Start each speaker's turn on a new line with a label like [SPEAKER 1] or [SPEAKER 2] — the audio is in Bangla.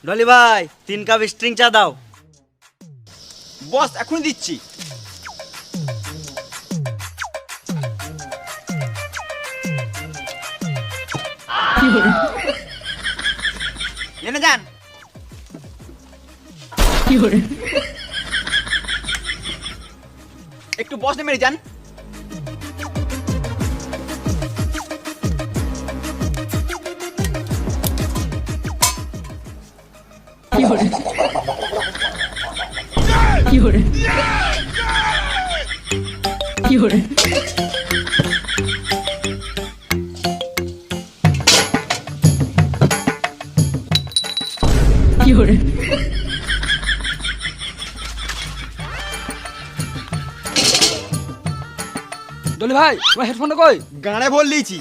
[SPEAKER 1] ডলি ভাই 3 কাপ স্ট্রিং চা দাও।
[SPEAKER 2] বস এখন দিচ্ছি। এনে যান। একটু বস নেমে যান।
[SPEAKER 3] ডলি ভাই তোমার হেডফোনটা কই?
[SPEAKER 2] গানে বল দিয়েছি।